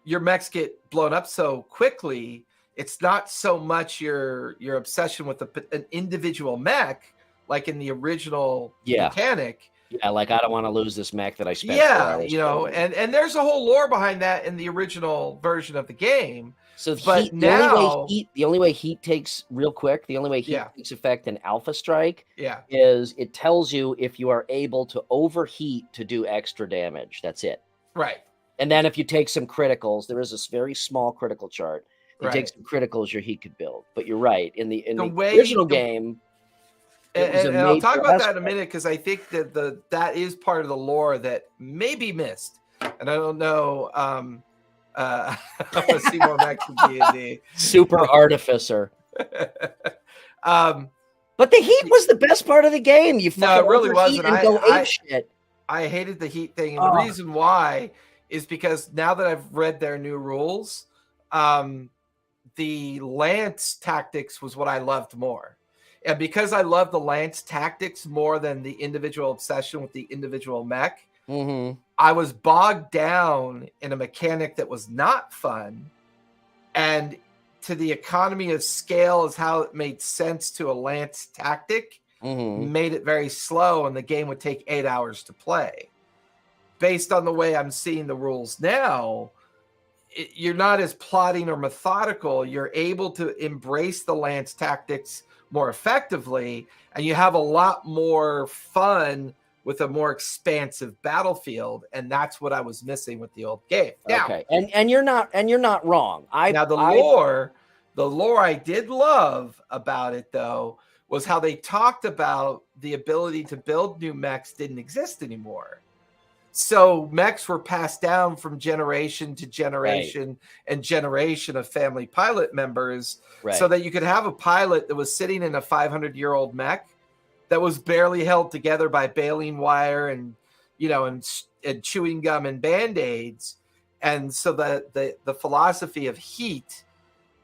your mechs get blown up so quickly. It's not so much your obsession with an individual mech like in the original Yeah. mechanic. Yeah, like I don't want to lose this mech that I spent 4 Yeah, hours you know, building. and there's a whole lore behind that in the original version of the game. So But the only way now, heat takes Yeah. takes effect in Alpha Strike yeah, is it tells you if you are able to overheat to do extra damage. That's it. right, And then if you take some criticals, there is this very small critical chart. If you take right. some criticals, your heat could build. But you're right. In the The original way, game, it was a and I'll talk major about that in a aspect. minute because I think that that is part of the lore that may be missed, and I don't know. I want to see more Max in D&D. Super artificer. um, But the heat was the best part of the game. You No, fucking it really overheat wasn't. and go ape shit. I hated the heat thing, and the Oh. reason why is because now that I've read their new rules, the lance tactics was what I loved more. And because I love the lance tactics more than the individual obsession with the individual mech, I was bogged down in a mechanic that was not fun. And to the economy of scale is how it made sense to a lance tactic, made it very slow, and the game would take 8 hours to play. Based on the way I'm seeing the rules now, you're not as plotting or methodical. You're able to embrace the lance tactics more effectively, and you have a lot more fun with a more expansive battlefield, and that's what I was missing with the old game. Now, Okay, and you're not wrong. The lore I did love about it though was how they talked about the ability to build new mechs didn't exist anymore. So mechs were passed down from generation to generation and generation of family pilot members, so that you could have a pilot that was sitting in a 500-year-old mech that was barely held together by baling wire and, and chewing gum and Band-Aids. And so the philosophy of heat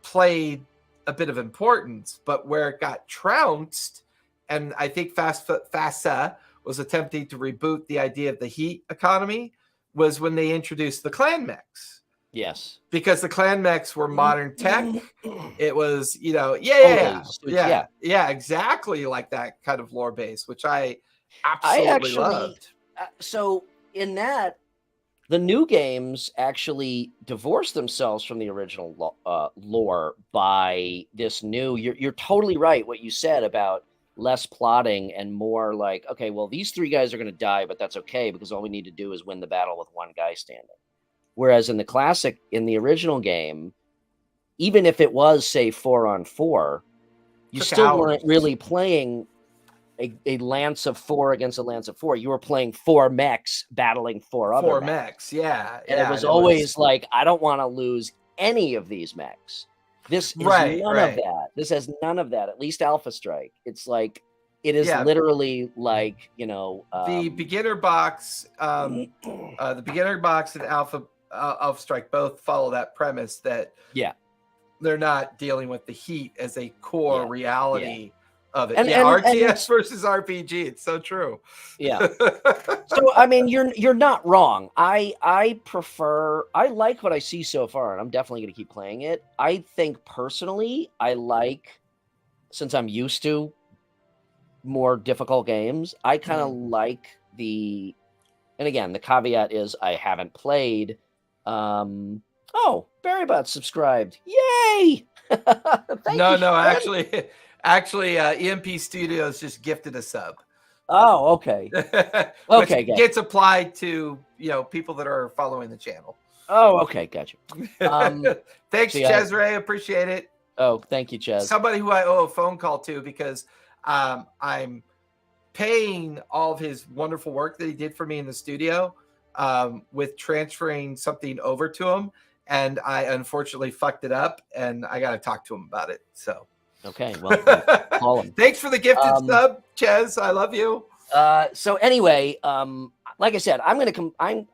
played a bit of importance, but where it got trounced, and I think FASA was attempting to reboot the idea of the heat economy, was when they introduced the clan mechs. Yes. Because the clan mechs were modern tech. It was, exactly like that kind of lore base, which I absolutely loved. So in that, the new games actually divorce themselves from the original lore by this new. You're totally right what you said about less plotting and more like, okay, well, these 3 guys are going to die, but that's okay because all we need to do is win the battle with 1 guy standing. Whereas in the original game, even if it was, say, 4-on-4, you still weren't really playing a lance of 4 against a lance of 4. You were playing 4 mechs battling 4 other mechs. Yeah. And it was always like, I don't want to lose any of these mechs. This is none of that. This has none of that. At least Alpha Strike. It's like, it is literally like, the beginner box, and Alpha Strike both follow that premise that they're not dealing with the heat as a core reality of it. RTS versus RPG. It's so true. Yeah. So I mean, you're not wrong. I like what I see so far, and I'm definitely going to keep playing it. I think personally, since I'm used to more difficult games, I kind of like and again, the caveat is I haven't played. Barrybot subscribed. Yay! Actually, EMP Studios just gifted a sub. Oh, okay. Okay, gets applied to people that are following the channel. Oh, okay, gotcha. Thanks, Cesare. Appreciate it. Oh, thank you, Ches. Somebody who I owe a phone call to because I'm paying all of his wonderful work that he did for me in the studio with transferring something over to him, and I unfortunately fucked it up, and I got to talk to him about it. So. Okay, well, call him. Thanks for the gifted sub, Ches. I love you. So anyway, like I said,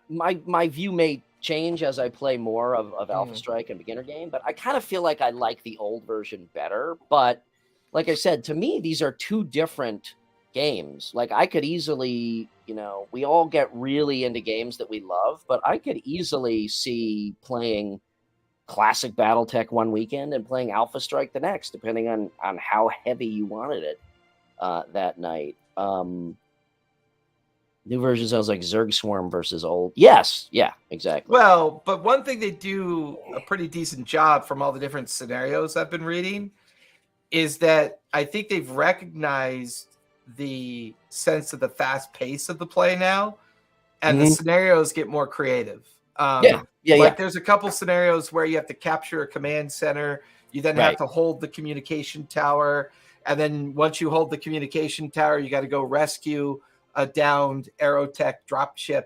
my view may change as I play more of Alpha Strike and beginner game, but I kind of feel like I like the old version better. But like I said, to me, these are 2 different games. Like I could easily, we all get really into games that we love, but I could easily see playing classic Battletech one weekend and playing Alpha Strike the next, depending on how heavy you wanted it. that night. New version sounds like Zerg Swarm versus old. Yes, yeah, exactly. Well, but one thing they do a pretty decent job from all the different scenarios I've been reading is that I think they've recognized the sense of the fast pace of the play now, and the scenarios get more creative. Yeah. There's a couple scenarios where you have to capture a command center. You then have to hold the communication tower. And then once you hold the communication tower, you got to go rescue a downed Aerotech dropship,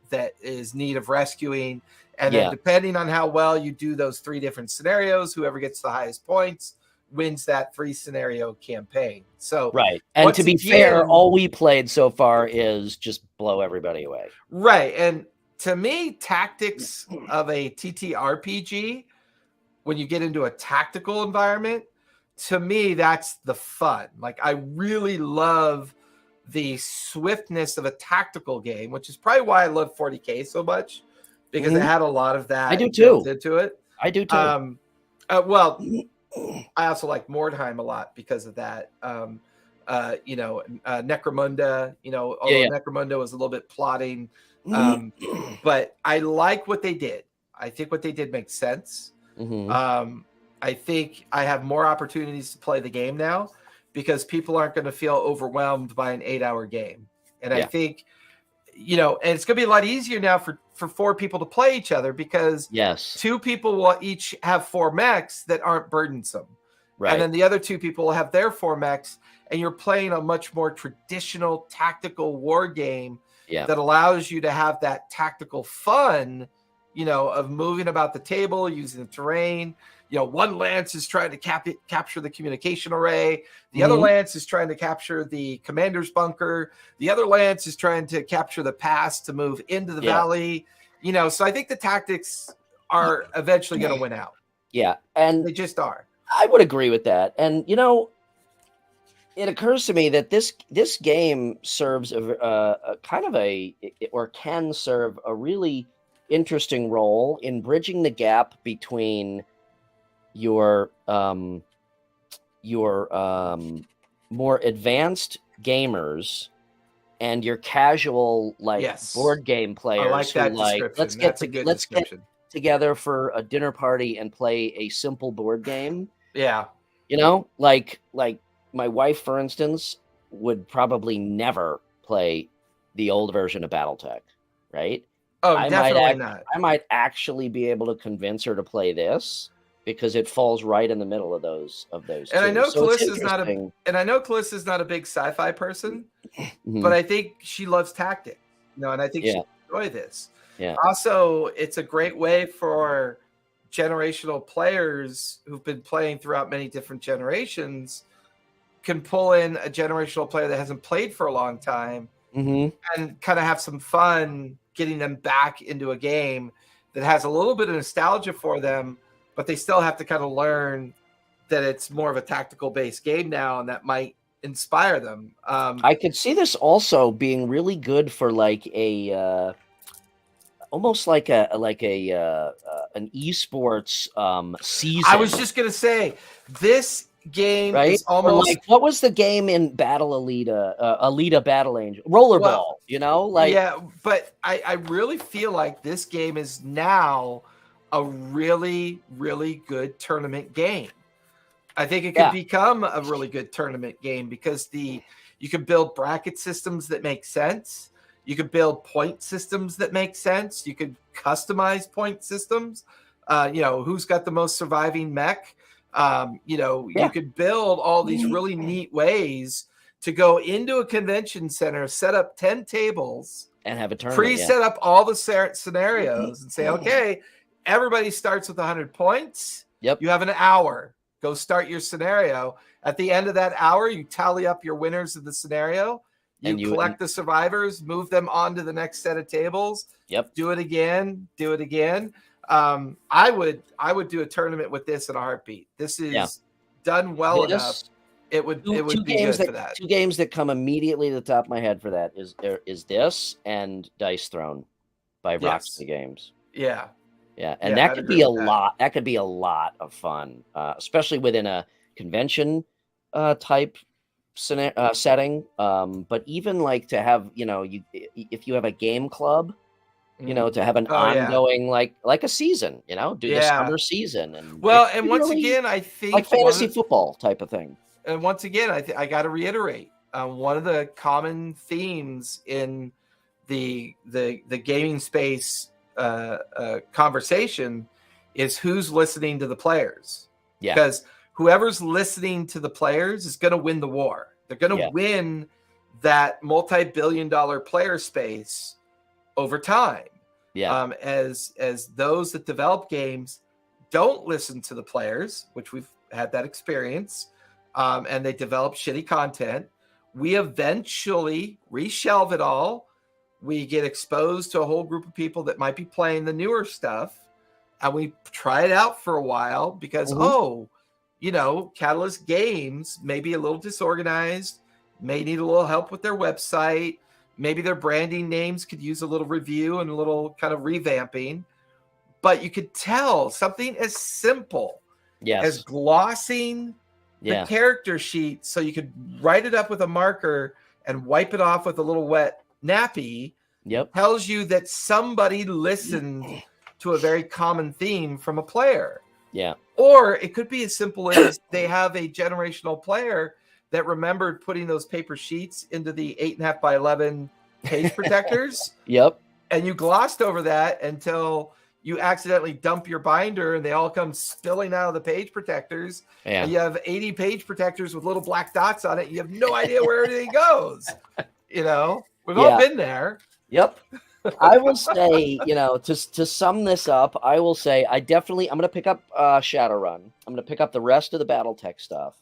that is need of rescuing. And then depending on how well you do those 3 different scenarios, whoever gets the highest points wins that 3 scenario campaign. So right. And to be fair, all we played so far is just blow everybody away. Right. And to me, tactics of a TTRPG, when you get into a tactical environment, to me, that's the fun. Like, I really love the swiftness of a tactical game, which is probably why I love 40K so much, because it had a lot of that. I do too. Into it. I do too. Well, I also like Mordheim a lot because of that. Necromunda, although Necromunda was a little bit plotting, but I like what they did. I think what they did makes sense. I think I have more opportunities to play the game now because people aren't going to feel overwhelmed by an 8-hour game. And I think, and it's going to be a lot easier now for 4 people to play each other because 2 people will each have 4 mechs that aren't burdensome. Right. And then the other 2 people will have their 4 mechs, and you're playing a much more traditional tactical war game that allows you to have that tactical fun, of moving about the table, using the terrain. One lance is trying to capture the communication array. The other lance is trying to capture the commander's bunker. The other lance is trying to capture the pass to move into the valley. So I think the tactics are eventually going to win out. Yeah. And they just are. I would agree with that. And, it occurs to me that this game serves a kind of or can serve a really interesting role in bridging the gap between your more advanced gamers and your casual board game players. I like that description. Let's get together for a dinner party and play a simple board game. Yeah. Like my wife, for instance, would probably never play the old version of Battletech, right? Oh, definitely not. I might actually be able to convince her to play this because it falls right in the middle of those. And two. I know Calissa's is not a big sci-fi person, but I think she loves tactics. And I think she'll enjoy this. Yeah. Also, it's a great way for generational players who've been playing throughout many different generations can pull in a generational player that hasn't played for a long time and kind of have some fun getting them back into a game that has a little bit of nostalgia for them, but they still have to kind of learn that it's more of a tactical based game now, and that might inspire them. I could see this also being really good for like a almost like an esports season. I was just gonna say this game is almost or like what was the game in Battle Alita, Alita Battle Angel, Rollerball, but I really feel like this game is now a really, really good tournament game. I think it could become a really good tournament game because you can build bracket systems that make sense. You could build point systems that make sense. You could customize point systems. Who's got the most surviving mech? You could build all these really neat ways to go into a convention center, set up 10 tables, and have a tournament. Pre-set up all the scenarios and say, okay, everybody starts with 100 points. Yep. You have an hour. Go start your scenario. At the end of that hour, you tally up your winners of the scenario. You collect the survivors, move them on to the next set of tables. Yep. Do it again. I would do a tournament with this in a heartbeat. This is done well enough. It would be good for that. 2 games that come immediately to the top of my head for that is this and Dice Throne by Roxy Games. Yeah. Yeah, and that could be a lot. That could be a lot of fun, especially within a convention type setting. But even like to have, if you have a game club, to have an Oh yeah, ongoing like a season, do the yeah. summer season, and Well, it and could once really again, I like think fantasy football type of thing. I got to reiterate, one of the common themes in the gaming space conversation is who's listening to the players. Yeah. Because whoever's listening to the players is going to win the war. They're going to Yeah. win that multi-billion-dollar player space over time. Yeah. As those that develop games don't listen to the players, which we've had that experience, and they develop shitty content, we eventually reshelve it all. We get exposed to a whole group of people that might be playing the newer stuff, and we try it out for a while because, Catalyst Games may be a little disorganized, may need a little help with their website. Maybe their branding names could use a little review and a little kind of revamping. But you could tell something as simple as glossing the character sheet so you could write it up with a marker and wipe it off with a little wet nappy. Tells you that somebody listened to a very common theme from a player. Yeah. Or it could be as simple as they have a generational player that remembered putting those paper sheets into the 8.5 by 11 page protectors. And you glossed over that until you accidentally dump your binder and they all come spilling out of the page protectors. And you have 80 page protectors with little black dots on it. You have no idea where everything goes. We've all been there. I will say, to sum this up, I will say I'm going to pick up Shadowrun. I'm going to pick up the rest of the Battletech stuff.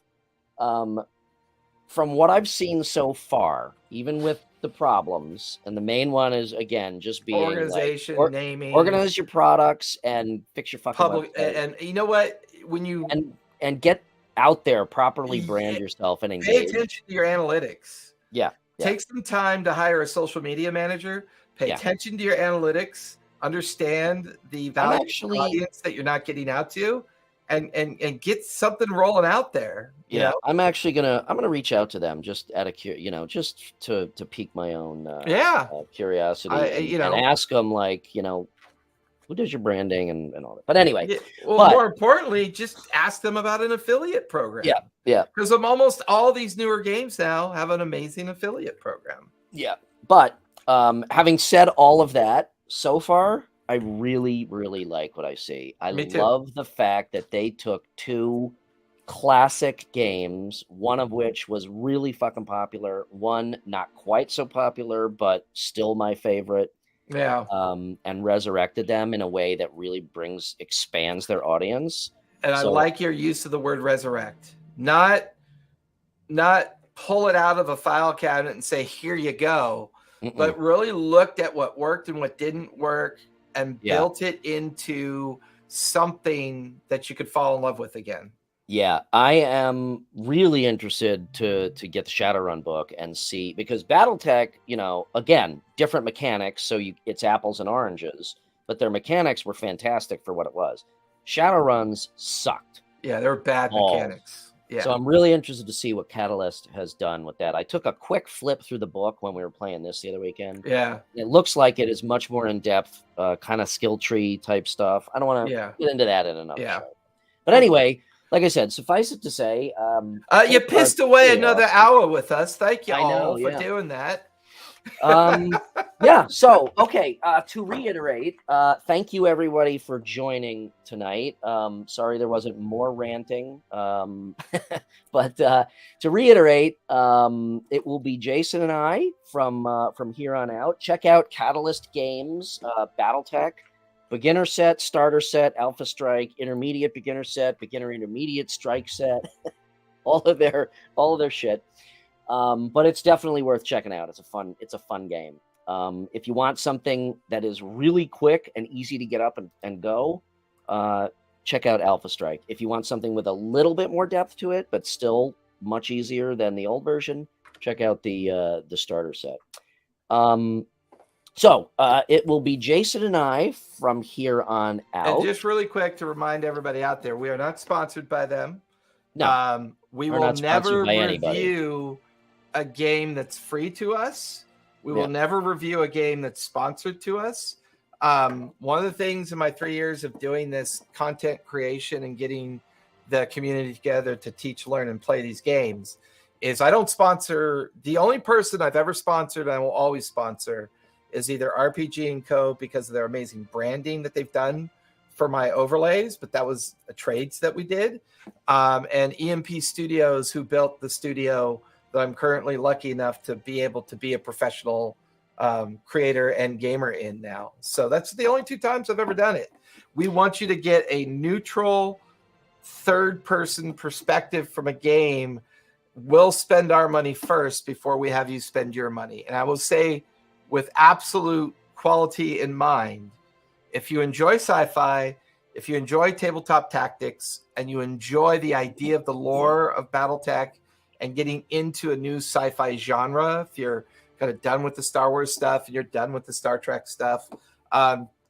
From what I've seen so far, even with the problems, and the main one is, again, just being organization, naming, organize your products and fix your fucking public website. And you know what? When you and get out there, properly brand yourself and engage. Pay attention to your analytics. Take some time to hire a social media manager. Pay attention to your analytics. Understand the value of the audience that you're not getting out to. And get something rolling out there. You know? I'm actually gonna reach out to them just out of just to pique my own curiosity and ask them, like, who does your branding and all that. But anyway, more importantly, just ask them about an affiliate program. Because almost all these newer games now have an amazing affiliate program. But having said all of that, so far, I really, really like what I see. I love the fact that they took two classic games, one of which was really fucking popular, one not quite so popular, but still my favorite. And resurrected them in a way that really expands their audience. And I like your use of the word resurrect. Not pull it out of a file cabinet and say, here you go, but really looked at what worked and what didn't work and built it into something that you could fall in love with again. I am really interested to get the Shadowrun book and see, because Battletech, again, different mechanics, so it's apples and oranges, but their mechanics were fantastic for what it was. Shadowruns sucked. They were bad mechanics. So I'm really interested to see what Catalyst has done with that. I took a quick flip through the book when we were playing this the other weekend. It looks like it is much more in-depth, kind of skill tree type stuff. I don't want to get into that in another show. But anyway, like I said, suffice it to say, you pissed away another hour with us. Thank you all for doing that. So okay, to reiterate, thank you everybody for joining tonight. Sorry there wasn't more ranting, but to reiterate, it will be Jason and I from here on out. Check out Catalyst Games, Battletech, beginner set, starter set, alpha strike, intermediate beginner set, beginner intermediate strike set, all of their shit. But it's definitely worth checking out. It's a fun game. If you want something that is really quick and easy to get up and go, check out Alpha Strike. If you want something with a little bit more depth to it, but still much easier than the old version, check out the starter set. So it will be Jason and I from here on out. And just really quick to remind everybody out there, we are not sponsored by them. No, We we're will not sponsored never by anybody. review a game that's free to us. We will Yeah. never review a game that's sponsored to us. One of the things in my 3 years of doing this content creation and getting the community together to teach, learn, and play these games is I don't sponsor. The only person I've ever sponsored, and I will always sponsor, is either RPG&Co because of their amazing branding that they've done for my overlays, but that was a trades that we did. And EMP Studios, who built the studio that I'm currently lucky enough to be able to be a professional creator and gamer in now. So that's the only 2 times I've ever done it. We want you to get a neutral third-person perspective from a game. We'll spend our money first before we have you spend your money. And I will say, with absolute quality in mind, if you enjoy sci-fi, if you enjoy tabletop tactics, and you enjoy the idea of the lore of Battletech and getting into a new sci-fi genre, if you're kind of done with the Star Wars stuff and you're done with the Star Trek stuff,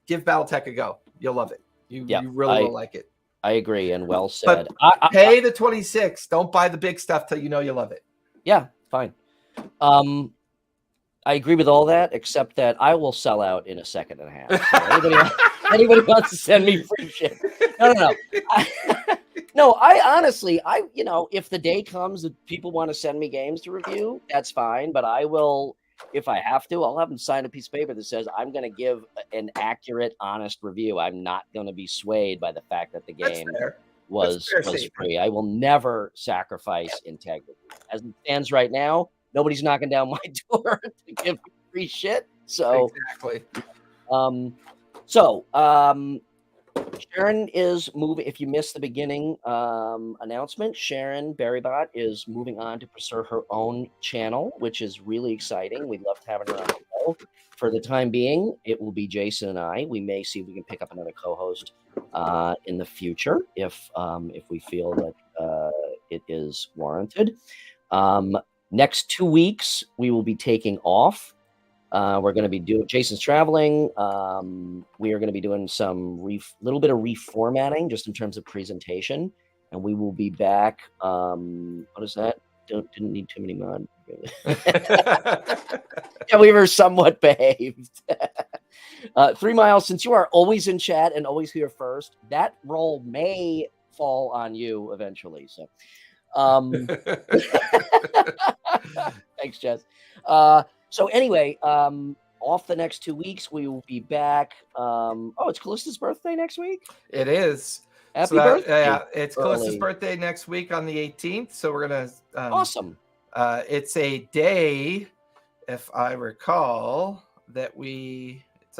give Battletech a go. You'll love it. You really will like it. I agree, and well said. But pay the $26. Don't buy the big stuff till you know you love it. Yeah, fine. I agree with all that, except that I will sell out in a second and a half. So anybody wants to send me free shit? No. No, I honestly, if the day comes that people want to send me games to review, that's fine. But I will, if I have to, I'll have them sign a piece of paper that says I'm going to give an accurate, honest review. I'm not going to be swayed by the fact that the game was free. I will never sacrifice integrity. As it stands right now, nobody's knocking down my door to give me free shit. So exactly. Sharon is moving. If you missed the beginning announcement, Sharon Berrybot is moving on to pursue her own channel, which is really exciting. We'd love to have her on the show. For the time being, it will be Jason and I. We may see if we can pick up another co-host in the future if we feel that it is warranted. Next 2 weeks, we will be taking off. We're going to be doing, Jason's traveling. We are going to be doing some little bit of reformatting just in terms of presentation. And we will be back. What is that? Didn't need too many mod. Yeah, we were somewhat behaved. 3 Miles, since you are always in chat and always here first, that role may fall on you eventually. So, thanks, Jess. So anyway, off the next 2 weeks, we will be back. It's Callista's birthday next week. It is. Happy birthday! Yeah, it's Callista's birthday next week on the 18th. So we're gonna. Awesome. It's a day, if I recall, that It's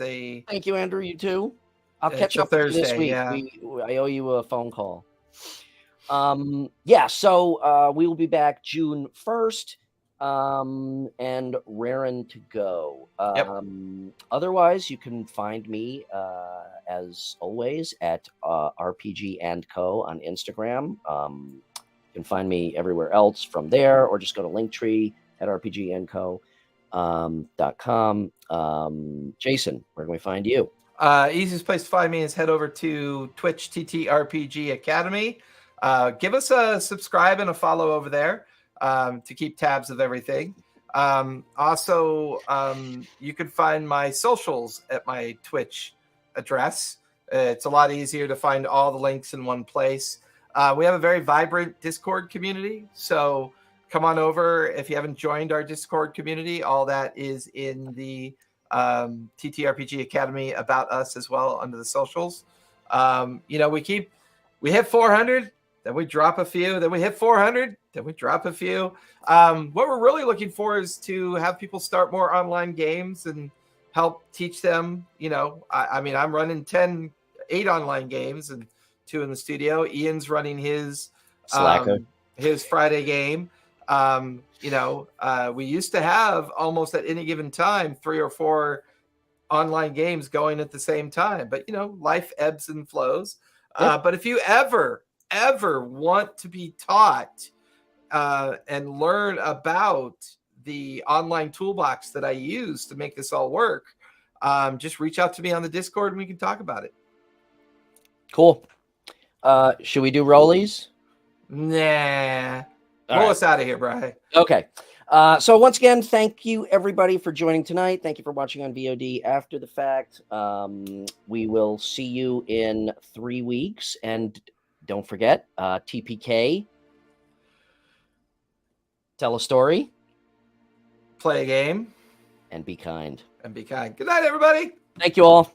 a. Thank you, Andrew. You too. I'll catch up with you this week. Yeah. I owe you a phone call. So we will be back June 1st. And raring to go. Otherwise, you can find me as always at RPG&Co on Instagram. You can find me everywhere else from there, or just go to Linktree at RPGandCo.com. Jason, where can we find you? Easiest place to find me is head over to Twitch TTRPG Academy. Give us a subscribe and a follow over there. To keep tabs of everything. Also, you can find my socials at my Twitch address. It's a lot easier to find all the links in one place. We have a very vibrant Discord community, so come on over. If you haven't joined our Discord community, all that is in the TTRPG Academy about us as well under the socials. We hit 400. Then we drop a few. Then we hit 400. Then we drop a few. What we're really looking for is to have people start more online games and help teach them. I'm running 8 online games and 2 in the studio. Ian's running his Friday game. We used to have almost at any given time 3 or 4 online games going at the same time. But, life ebbs and flows. But if you ever want to be taught and learn about the online toolbox that I use to make this all work, just reach out to me on the Discord and we can talk about it. Cool. Should we do rollies? Nah. All Roll right. us out of here, Brian. Okay. So once again, thank you everybody for joining tonight. Thank you for watching on VOD after the fact. We will see you in 3 weeks. And don't forget, TPK, tell a story. Play a game. And be kind. And be kind. Good night, everybody. Thank you all.